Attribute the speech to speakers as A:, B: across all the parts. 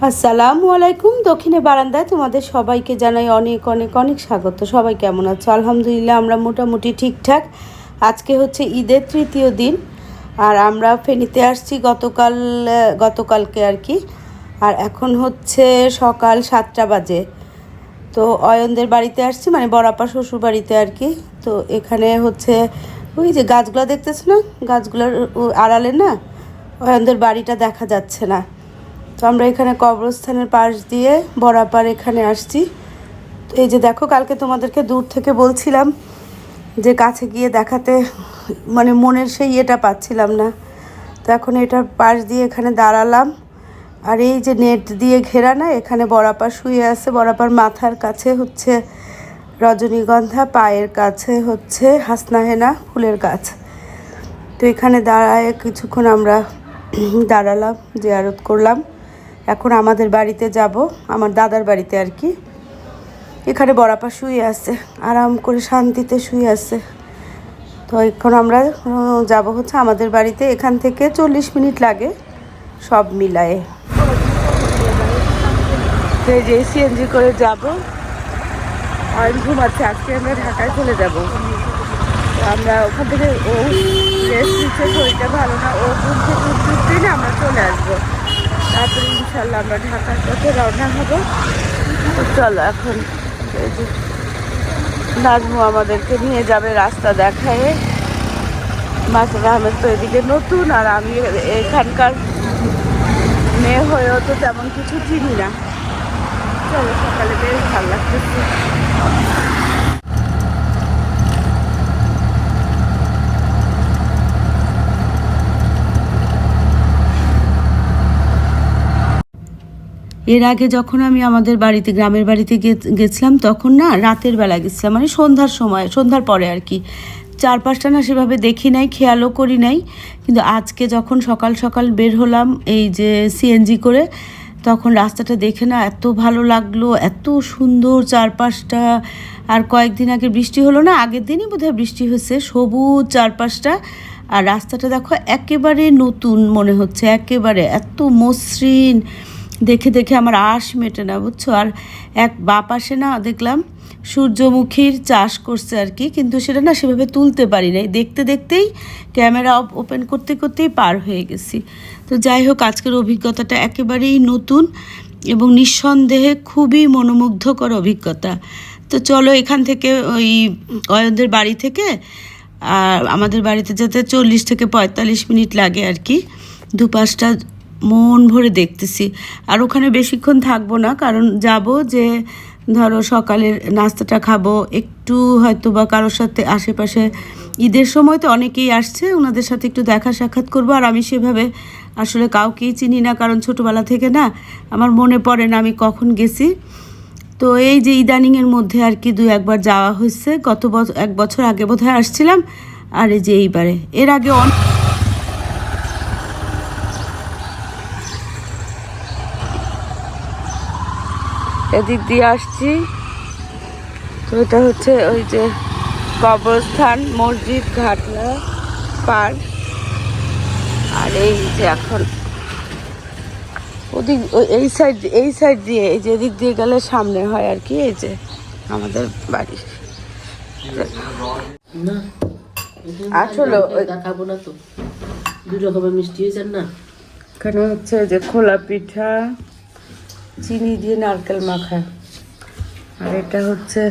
A: আসসালামু আলাইকুম। দক্ষিণে বারান্দায় তোমাদের সবাইকে জানাই অনেক অনেক অনেক স্বাগত। সবাই কেমন আছো? আলহামদুলিল্লাহ আমরা মোটামুটি ঠিকঠাক। আজকে হচ্ছে ঈদের তৃতীয় দিন, আর আমরা ফেনীতে আসছি গতকালকে আর কি। আর এখন হচ্ছে সকাল 7টা বাজে। তো অয়নদের বাড়িতে আসছি, মানে বড়াপা শ্বশুর বাড়িতে আর কি। তো এখানে হচ্ছে ওই যে গাছগুলো দেখতেছো না, গাছগুলোর আড়ালে না অয়নদের বাড়িটা দেখা যাচ্ছে না। তো আমরা এখানে কবরস্থানের পাশ দিয়ে বরাপার এখানে আসছি। তো এই যে দেখো, কালকে তোমাদেরকে দূর থেকে বলছিলাম যে কাছে গিয়ে দেখাতে, মানে মনের সেই ইয়েটা পাচ্ছিলাম না। তো এখন এটার পাশ দিয়ে এখানে দাঁড়ালাম। আর এই যে নেট দিয়ে ঘেরা না, এখানে বরাপা শুয়ে আছে। বরাপার মাথার কাছে হচ্ছে রজনীগন্ধা, পায়ের কাছে হচ্ছে হাসনাহেনা ফুলের গাছ। তো এখানে দাঁড়ায় কিছুক্ষণ আমরা দাঁড়ালাম, জিয়ারত করলাম। এখন আমাদের বাড়িতে যাব, আমার দাদার বাড়িতে আর কি। এখানে বড়াপা শুয়ে আছে, আরাম করে শান্তিতে শুয়ে আছে। তো এখন আমরা যাব হচ্ছে আমাদের বাড়িতে। এখান থেকে 40 মিনিট লাগে সব মিলায়ে। সেই যে সিএনজি করে যাব। আর ঘুমাচ্ছে, আজকে আমরা ঢাকায় চলে যাব। আমরা ওখান থেকে ও রেস্ট নিচ্ছে, শরীরটা ভালো না, ও ঘুম থেকে উঠতে না আমরা চলে আসবো। তারপরে ইনশাল্লাহ আমরা ঢাকার পথে রওনা হবো। তো চলো এখন নাজমু আমাদেরকে নিয়ে যাবে, রাস্তা দেখায়। মাসুদ আহমেদ তো এদিকে নতুন, আর আমি এখানকার মেয়ে হয়েও তো তেমন কিছু চিনি না। চলো, সকালে বেশ ভালো লাগতেছে। এর আগে যখন আমি আমাদের বাড়িতে, গ্রামের বাড়িতে গেছিলাম, তখন না রাতের বেলা গেছিলাম, মানে সন্ধ্যার পরে আর কি। চারপাশটা না সেভাবে দেখি নাই, খেয়ালও করি নাই। কিন্তু আজকে যখন সকাল সকাল বের হলাম এই যে সিএনজি করে, তখন রাস্তাটা দেখে না এত ভালো লাগলো, এত সুন্দর চারপাশটা। আর কয়েকদিন আগে বৃষ্টি হলো না, আগের দিনই বোধহয় বৃষ্টি হয়েছে, সবুজ চারপাশটা। আর রাস্তাটা দেখো একেবারে নতুন মনে হচ্ছে, একেবারে এত মসৃণ। দেখে দেখে আমার আশ মেটে না, বুঝছো। আর এক পাশে না দেখলাম সূর্যমুখীর চাষ করছে আর কি, কিন্তু সেটা না সেভাবে তুলতে পারি নাই, দেখতে দেখতেই ক্যামেরা ওপেন করতে করতেই পার হয়ে গেছি। তো যাই হোক, আজকের অভিজ্ঞতাটা একেবারেই নতুন এবং নিঃসন্দেহে খুবই মনোমুগ্ধকর অভিজ্ঞতা। তো চলো, এখান থেকে ওই অয়নদের বাড়ি থেকে আর আমাদের বাড়িতে যেতে 40 থেকে 45 মিনিট লাগে আর কি। দুপাশটা মন ভরে দেখতেছি। আর ওখানে বেশিক্ষণ থাকবো না, কারণ যাব যে ধরো সকালের নাস্তাটা খাবো, একটু হয়তো বা কারোর সাথে আশেপাশে ঈদের সময় তো অনেকেই আসছে, ওনাদের সাথে একটু দেখা সাক্ষাৎ করবো। আর আমি সেভাবে আসলে কাউকেই চিনি না, কারণ ছোটোবেলা থেকে না আমার মনে পড়ে না আমি কখন গেছি। তো এই যে ইদানিংয়ের মধ্যে আর কি 2-1 বার যাওয়া হয়েছে। গত 1 বছর আগে বোধহয় আসছিলাম, আর এই যে এইবারে। এর আগে এদিক দিয়ে আসছি। তো এটা হচ্ছে ওই যে কবরস্থান, মসজিদ, ঘাটলা পার। আর এই যে এখন ওদিক এই সাইড দিয়ে, এই যে এদিক দিয়ে গেলে সামনে হয় আর কি, এই যে আমাদের বাড়ি। আসলে
B: দেখাবো না তো, 2 রকমের মিষ্টি হয়েছে না।
A: এখানে হচ্ছে যে খোলা পিঠা, চিনি দিয়ে নারকেল মাখা। আর এটা হচ্ছে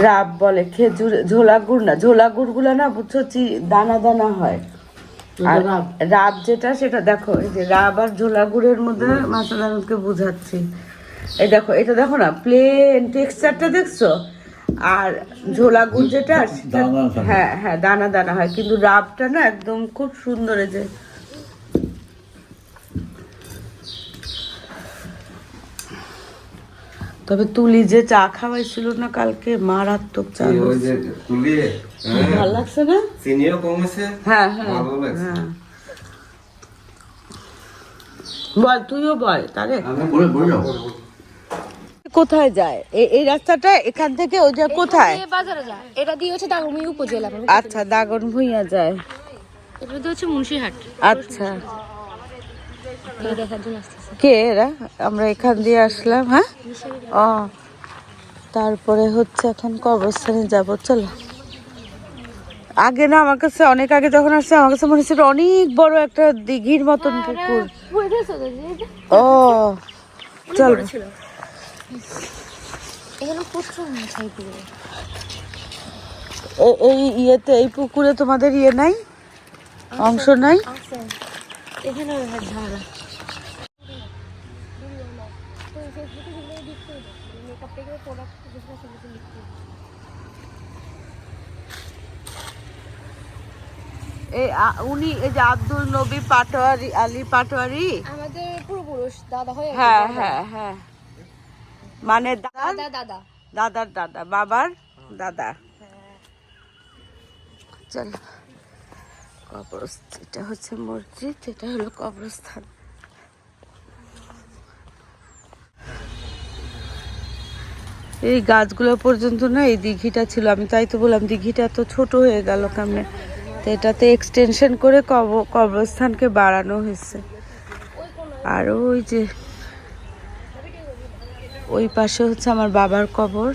A: রাব বলে, খেজুর, ঝোলা গুড় না, ঝোলা গুড়গুলো না বুঝছো দানা দানা হয়। আর রাব যেটা, সেটা দেখো এই যে রাব আর ঝোলা গুড়ের মধ্যে মাসাদানকে বুঝাচ্ছি। এই দেখো, এটা দেখো না, প্লেন টেক্সচারটা দেখছো। আর ঝোলা গুড় যেটা, হ্যাঁ হ্যাঁ দানা দানা হয়, কিন্তু রাবটা না একদম খুব সুন্দর। এই যে তবে তুলি যে চা খাওয়াইছিল না কালকে, মারাত্মক চা। ভালো লাগছে না?
C: চিনিও কমেছে।
A: হ্যাঁ হ্যাঁ হ্যাঁ, বল তুইও বল তাহলে। কোথায় যায় এই রাস্তাটা? এখান থেকে ওই যে কোথায়
D: বাজারে যায়, এটা দিয়ে হচ্ছে দাগনভূঞা উপজেলা।
A: আচ্ছা, দাগনভূঞা যায়,
D: এটা হচ্ছে মুন্সিরহাট।
A: আচ্ছা।
D: থেকে দেখার জন্য আসতেছে।
A: কে এরা? আমরা এখান দিয়ে আসলাম। হ্যাঁ, ও তারপরে হচ্ছে এখন কবরস্থানে যাব। চলো। আগে না আমার কাছে অনেক আগে যখন আসছে আমার কাছে মনে হচ্ছিল অনেক বড় একটা দিঘির মতন পুকুর। ও চল।
D: এখানে প্রচুর মাছ হয় পুকুরে।
A: এই ইয়েতে এই পুকুরে তোমাদের ইয়ে নাই, অংশ নাই?
D: আছে এখানে ঝাড়া।
A: উনি এই যে আব্দুল নবী পাটোয়ারি, আলী পাটোয়ারি
D: আমাদের পূর্বপুরুষ দাদা হয়।
A: হ্যাঁ হ্যাঁ হ্যাঁ, মানে
D: দাদা দাদা
A: দাদার দাদা, বাবার দাদা। চল, কবরস্থান, এটা হচ্ছে মসজিদ, এটা হলো কবরস্থান। এই গাছগুলো পর্যন্ত না এই দিঘিটা ছিল। আমি তাই তো বললাম দিঘিটা তো ছোট হয়ে গেল কেমনে, তো এটাতে এক্সটেনশন করে কবরস্থানকে বাড়ানো হয়েছে। আর ওই যে ওই পাশে হচ্ছে আমার বাবার কবর,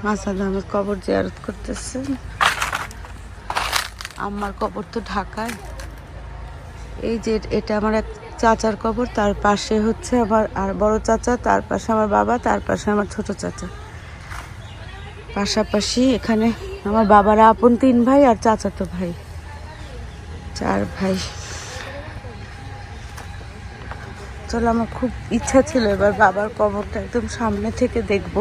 A: মাসাদ আহমেদ কবর জিয়ারত করতেছেন। আমার কবর তো ঢাকায়। এই যে এটা আমার এক চাচার কবর, তার পাশে হচ্ছে আমার আর বড় চাচা, তার পাশে আমার বাবা, তার পাশে আমার ছোট চাচা। পাশাপাশি এখানে আমার বাবারা আপন 3 ভাই আর চাচাতো ভাই 4 ভাই। চলো, আমার খুব ইচ্ছা ছিল এবার বাবার কবরটা একদম সামনে থেকে দেখবো।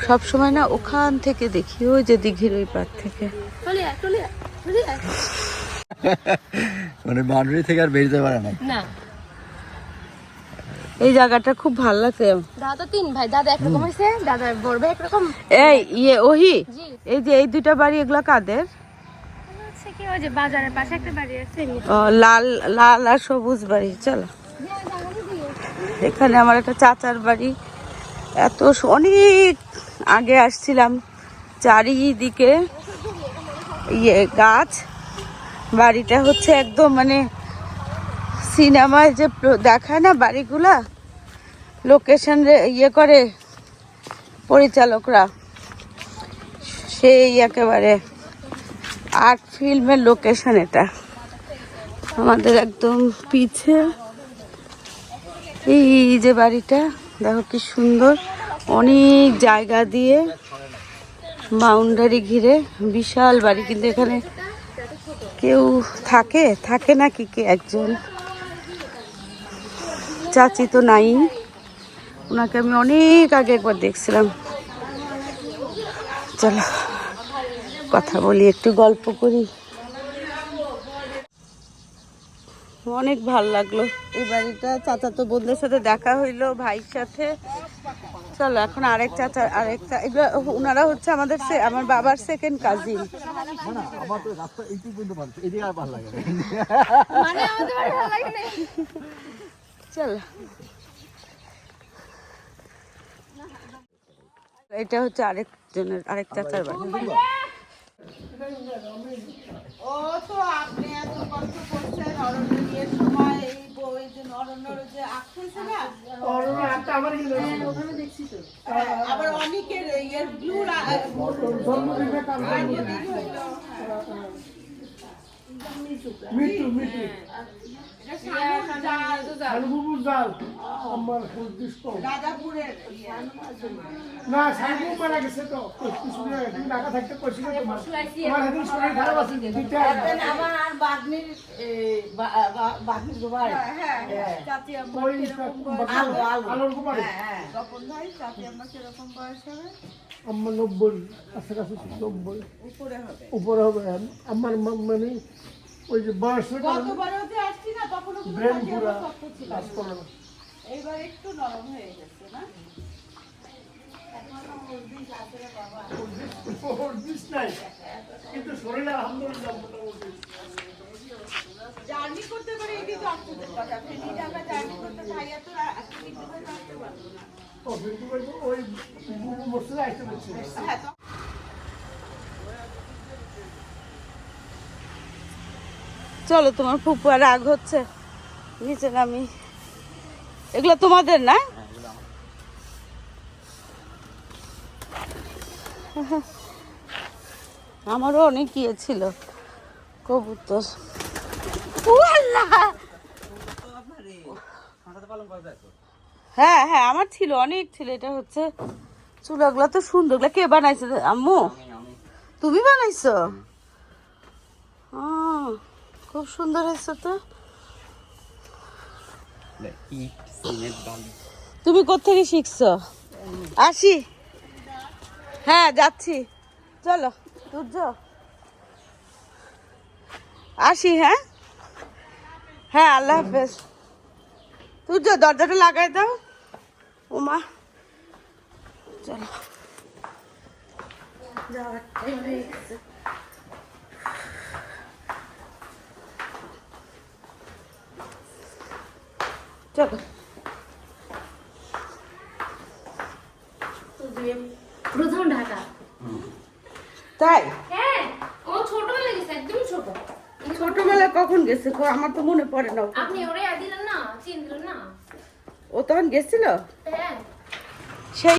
A: সব সময় না ওখান থেকে দেখি, ওই যে দিঘির ওই পার থেকে।
C: মানে বাউন্ডারি থেকে আর বেরোতে পারে না।
D: না,
A: এই জায়গাটা খুব ভালো লাগছে।
D: দাদা 3 ভাই, দাদা একরকম হয়েছে, দাদা বড় ভাই একরকম।
A: এই ওহি,
D: জি,
A: এই যে এই 2টা বাড়ি এগুলা কাদের?
D: হচ্ছে কি ওই যে বাজারের পাশে একটা বাড়ি আছে।
A: ও, লাল লাল আর সবুজ বাড়ি। চলো, এখানে আমার একটা চাচার বাড়ি। অনেক আগে আসছিলাম, চারিদিকে গাছ। বাড়িটা হচ্ছে একদম মানে সিনেমায় যে দেখায় না বাড়িগুলা, লোকেশন করে পরিচালকরা, সেই একেবারে আর্ট ফিল্মের লোকেশন এটা। আমাদের একদম পিছে এই যে বাড়িটা, দেখো কি সুন্দর, অনেক জায়গা দিয়ে বাউন্ডারি ঘিরে, বিশাল বাড়ি। কিন্তু এখানে কেউ থাকে নাকি, কে একজন চাচি তো নাই, ওনাকে আমি অনেক আগে একবার দেখছিলাম। চলো কথা বলি, একটু গল্প করি। অনেক ভালো লাগলো এই বাড়িটা। চাচাতো বোনদের সাথে দেখা হইলো, ভাইয়ের সাথে। চলো এখন এগুলো ওনারা হচ্ছে আমার বাবার সেকেন্ড কাজিন।
C: আমার তো রাস্তা এইটুকু পর্যন্ত ভালো, এদিকে আর ভালো লাগে না।
A: চলো, এটা হচ্ছে আরেক চাচার বাড়ি। ও তো আপনি এত কষ্ট করছেন অরণ্যের সময়, এই যে অরণ্যর যে আঁকতেছে না, ওখানে দেখছি তো। আবার অনেকের ব্লু রাজাপুরের
E: না সাইবু মারা গেছে তো কিছুদিন আগে। তুমি ঢাকা থাকতে কইছিল তোমার হেদিন শরীর খারাপ আছে।
A: আমার আর বাগনির বাড়ি, চাচি আম্মা
E: আলোর কুমারী
A: তপন ভাই, চাচি আম্মা কিরকম বয়স হবে?
E: আমার 90 কাছাকাছি 90 উপরে হবে। আমার মানে ওই যে বয়সের
A: গতবারও যে আসছি না তখনও কিন্তু
E: ব্রেন
A: চাচি
E: পুরা
A: আম্মা শক্ত ছিল,
E: কাজ করে না।
A: এইবার একটু নরম হয়ে গেছে না?
E: কিন্তু শরীর আলহামদুলিল্লাহ মোটামুটি
A: জার্নি করতে পারে, এই কিন্তু অদ্ভুতের কথা। ফেনীতে আমরা জার্নি করতে ভাইয়া তো কিন্তু আসতে পারবো না।
E: ও কিন্তু ওই মসজিদে আসতে পারছি।
A: হ্যাঁ, চলো, তোমার ফুপু আর রাগ হচ্ছে। নিচে নামি। এগুলো তোমাদের না? আমারও অনেক ইয়ে ছিল কবুতর। ও আল্লাহ! হ্যাঁ হ্যাঁ আমার ছিল, অনেক ছিল। এটা হচ্ছে চুলাগুলো তো সুন্দর। এগুলো কে বানাইছে? আম্মু তুমি বানাইছো? খুব সুন্দর হয়েছে তো। তুমি কোত্থেকে শিখছো? আসি, হ্যাঁ যাচ্ছি, চলো সূর্য আসি। হ্যাঁ হ্যাঁ আল্লাহ হাফেজ। সূর্য দরজাটা লাগাই দাও। ওমা চলো, যাওয়ার টাইম হয়ে গেছে। চলো
D: প্রথম ঢাকা।
A: তাই?
D: হ্যাঁ ও ছোটবেলায় গেছে, একদম ছোট।
A: ছোটবেলায় কখন গেছে? আমার তো মনে পড়ে না।
D: আপনি ওরে দিলেন না, চিনলেন না?
A: ও তখন গেছিল?
D: হ্যাঁ।
A: সেই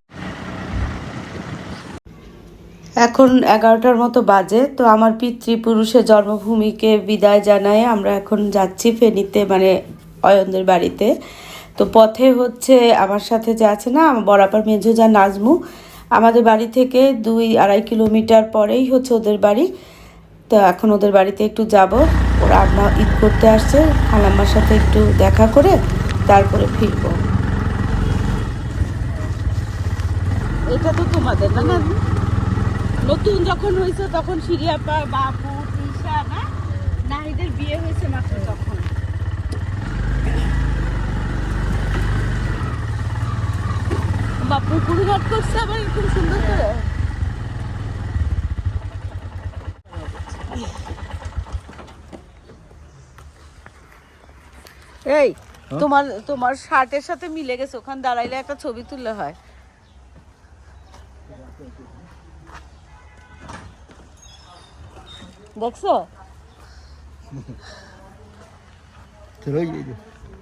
A: এখন 11টার মতো বাজে। তো আমার পিতৃপুরুষের জন্মভূমিকে বিদায় জানায় আমরা এখন যাচ্ছি ফেনীতে, মানে অয়নদের বাড়িতে। তো পথে হচ্ছে আমার সাথে যে আছে না, আমার বরাবর মেঝো যা নাজমু, আমাদের বাড়ি থেকে 2-2.5 কিলোমিটার পরেই হচ্ছে ওদের বাড়ি। তো এখন ওদের বাড়িতে একটু যাব। ওরা আম্মা ঈদ করতে আসছে, খালাম্মার সাথে একটু দেখা করে তারপরে ফিরবো। এটা তো তোমাদের না? নতুন যখন হয়েছে তখন সিরিয়াপা, বাবু, তৃষা না, নাহিদের বিয়ে হয়েছে মাত্র তখন। বাপু পুরুঘাট করছে আবার এরকম সুন্দর করে। এই তোমার তোমার শার্টের সাথে মিলে গেছে, ওখানে দাঁড়াইলে একটা ছবি তুললে হয়। দেখছো?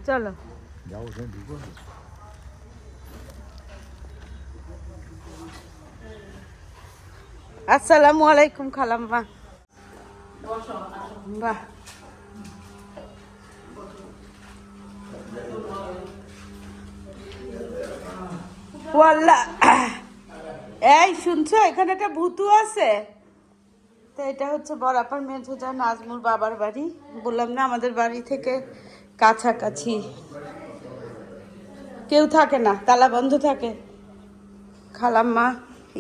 A: চলো আসসালামু আলাইকুম খালাম্মা। বাহ ওয়াল্লাহ। এই শুনছো, এখানে একটা ভূতু আছে। তো এটা হচ্ছে বরাবর মেঝো যা নাজমুর বাবার বাড়ি। বললাম না আমাদের বাড়ি থেকে কাছাকাছি, কেউ থাকে না, তালা বন্ধ থাকে। খালাম্মা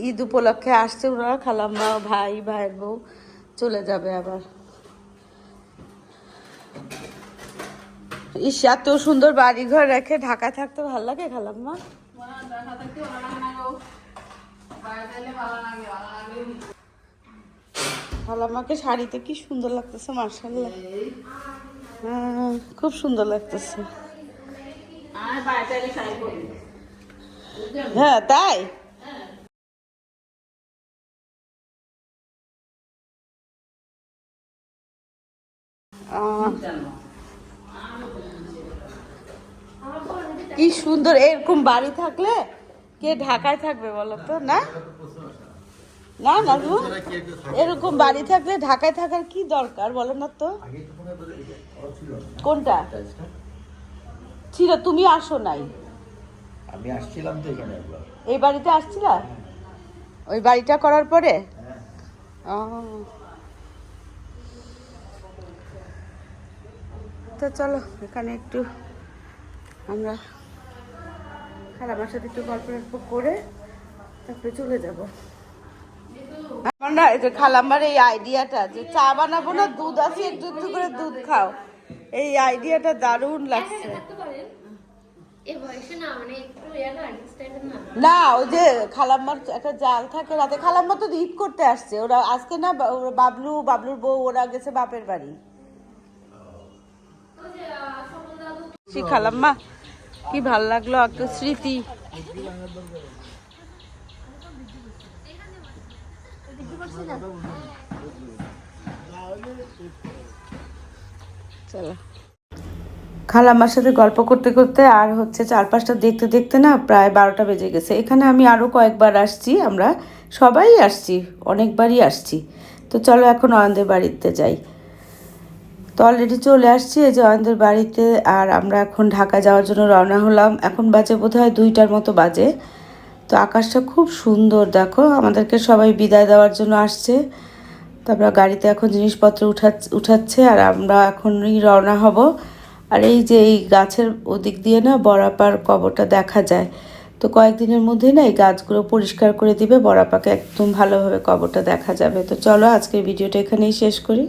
A: ঈদ উপলক্ষে আসছে ওরা, খালাম্মা ভাই ভাইয়ের বউ চলে যাবে আবার। ইস এত সুন্দর বাড়ি ঘর রেখে ঢাকায় থাকতে ভালো লাগে খালাম্মা? খালাম্মাকে শাড়িতে কি সুন্দর লাগতেছে, মার্শাল্লাহ। হ্যাঁ খুব সুন্দর লাগতেছে। হ্যাঁ তাই? কি সুন্দর এরকম বাড়ি থাকলে কে ঢাকায় থাকবে বলো তো? না না না এরকম বাড়ি থাকলে ঢাকায় থাকার কি দরকার বলো না তো? কোনটা ছিল? তুমি আসো নাই?
C: আমি আসছিলাম তো এখানে একবার।
A: এই বাড়িতে আসছিলা ওই বাড়িটা করার পরে? তো চলো এখানে একটু আমরা খালামার সাথে একটু গল্প করে তারপরে চলে যাব। আমার না এই যে খালাম্মার এই আইডিয়াটা যে চা বানাবো না, দুধ আছে একটু একটু করে দুধ খাও, এই আইডিয়াটা দারুণ লাগছে। না ওই যে খালাম্মার একটা জাল থাকে রাতে, খালাম্মা তো ঈদ করতে আসছে ওরা আজকে না, বাবলুর বউ ওরা গেছে বাপের বাড়ি। খালাম্মা কি ভাল লাগলো, একটা স্মৃতি। চলো খালাম্মার সাথে গল্প করতে করতে আর হচ্ছে চারপাশটা দেখতে দেখতে না প্রায় 12টা বেজে গেছে। এখানে আমি আরও কয়েকবার আসছি, আমরা সবাই আসছি, অনেকবারই আসছি। তো চলো এখন অয়নদের বাড়িতে যাই। তো অলরেডি চলে আসছি এই যে অয়নদের বাড়িতে, আর আমরা এখন ঢাকা যাওয়ার জন্য রওনা হলাম। এখন বাজে বোধহয় 2টার মতো বাজে। তো আকাশটা খুব সুন্দর, দেখো আমাদেরকে সবাই বিদায় দেওয়ার জন্য আসছে। তারপর গাড়িতে এখন জিনিসপত্র উঠাচ্ছে আর আমরা এখনই রওনা হব। আর এই যে এই গাছের ওদিক দিয়ে না বড়াপার কবরটা দেখা যায়। তো কয়েকদিনের মধ্যেই না এই গাছগুলো পরিষ্কার করে দিবে, বড়াপাকে একদম ভালোভাবে কবরটা দেখা যাবে। তো চলো আজকের ভিডিওটা এখানেই শেষ করি।